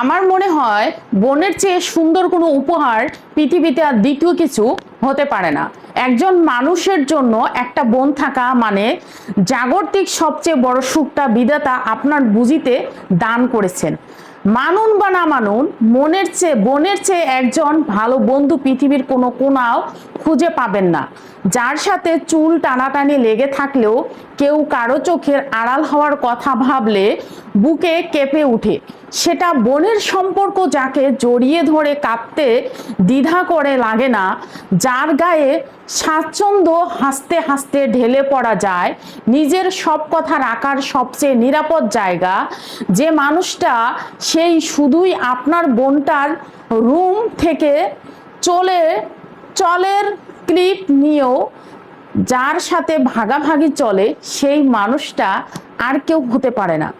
আমার মনে হয় বোনের চেয়ে সুন্দর কোনো উপহার পৃথিবীতে আর দ্বিতীয় কিছু হতে পারে না। একজন মানুষের জন্য একটা বোন থাকা মানে জাগতিক সবচেয়ে বড় সুখটা বিধাতা আপনার বুঝিতে দান করেছেন। মানুন বা না মানুন, বোনের চেয়ে একজন ভালো বন্ধু পৃথিবীর কোনো কোনাও খুঁজে পাবেন না, যার সাথে চুল টানাটানি লেগে থাকলেও কেউ কারো চোখের আড়াল হওয়ার কথা ভাবলে বুকে কেঁপে উঠে। সেটা বোনের সম্পর্ক, যাকে জড়িয়ে ধরে কাঁদতে দ্বিধা করে লাগে না, যার গায়ে স্বাচ্ছন্দ্য হাসতে হাসতে ঢেলে পড়া যায়, নিজের সব কথা রাখার সবচেয়ে নিরাপদ জায়গা যে মানুষটা, সেই শুধুই আপনার বোনটার রুম থেকে চলের ক্লিপ নিয়েও যার সাথে ভাগাভাগি চলে, সেই মানুষটা আর কেউ হতে পারে না।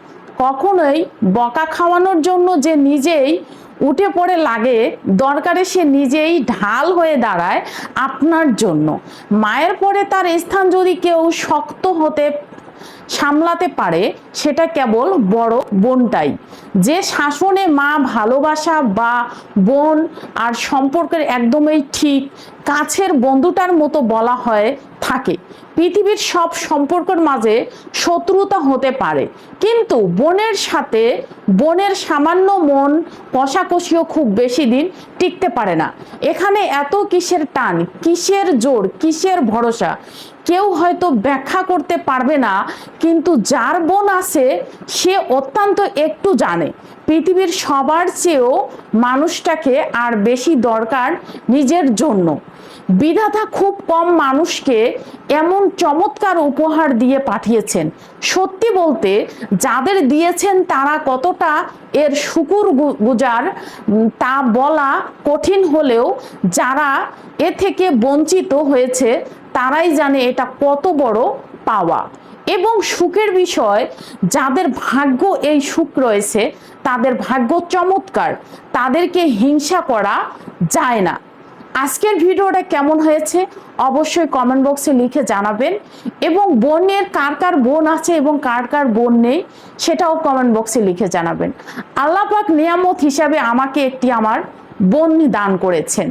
কখনোই বকা খাওয়ানোর জন্য যে নিজেই উঠে পড়ে লাগে, দরকারে সে নিজেই ঢাল হয়ে দাঁড়ায় আপনার জন্য। মায়ের পরে তার স্থান যদি কেউ শক্ত হতে সামলাতে পারে, সেটা কেবল বড় বোনটাই। যে শাসনে মা ভালোবাসা বা বোন আর সম্পর্কের একদমই ঠিক কাছের বন্ধুটার মতো বলা হয় থাকে। পৃথিবীর সব সম্পর্কের মাঝে শত্রুতা হতে পারে, কিন্তু বোনের সামান্য মন কষাকষিও খুব বেশি দিন টিকতে পারে না। এখানে এত কিসের টান, কিসের জোর, কিসের ভরসা, কেউ হয়তো ব্যাখ্যা করতে পারবে না, কিন্তু যার বোন আছে সে অত্যন্ত একটু জানে। পৃথিবীর সবার চেয়েও মানুষটাকে আর বেশি দরকার নিজের জন্য। বিধাতা খুব কম মানুষকে এমন চমৎকার উপহার দিয়ে পাঠিয়েছেন। সত্যি বলতে, যাদের দিয়েছেন তারা কতটা এর শুকুর গুজার তা বলা কঠিন হলেও যারা এ থেকে বঞ্চিত হয়েছে তারাই জানে এটা কত বড় পাওয়া এবং সুখের বিষয়। যাদের ভাগ্য এই সুখ রয়েছে তাদের ভাগ্য চমৎকার, তাদেরকে হিংসা করা যায় না। আজকের ভিডিওটা কেমন হয়েছে অবশ্যই কমেন্ট বক্সে লিখে জানাবেন, এবং বোনের কার কার বোন আছে এবং কার কার বোন নেই সেটাও কমেন্ট বক্সে লিখে জানাবেন। আল্লাহ পাক নিয়ামত হিসাবে আমাকে একটি আমার বোন দান করেছেন।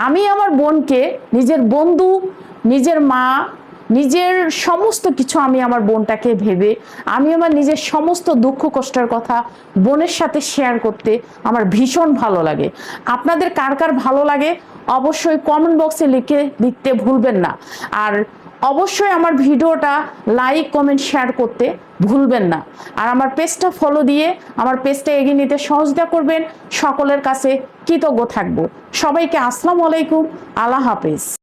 আমি আমার বোনকে নিজের বন্ধু, নিজের মা, নিজের সমস্ত কিছু আমি আমার বোনটাকে ভেবে আমি আমার নিজের সমস্ত দুঃখ কষ্টের কথা বোনের সাথে শেয়ার করতে আমার ভীষণ ভালো লাগে। আপনাদের কার কার ভালো লাগে অবশ্যই কমেন্ট বক্সে লিখে দিতে ভুলবেন না। আর অবশ্যই আমার ভিডিওটা লাইক, কমেন্ট, শেয়ার করতে ভুলবেন না। আর আমার পেজটা ফলো দিয়ে আমার পেজটা এগিয়ে নিতে সহযোগিতা করবেন। সকলের কাছে কৃতজ্ঞ থাকবো। সবাইকে আসসালামু আলাইকুম, আল্লাহ হাফেজ।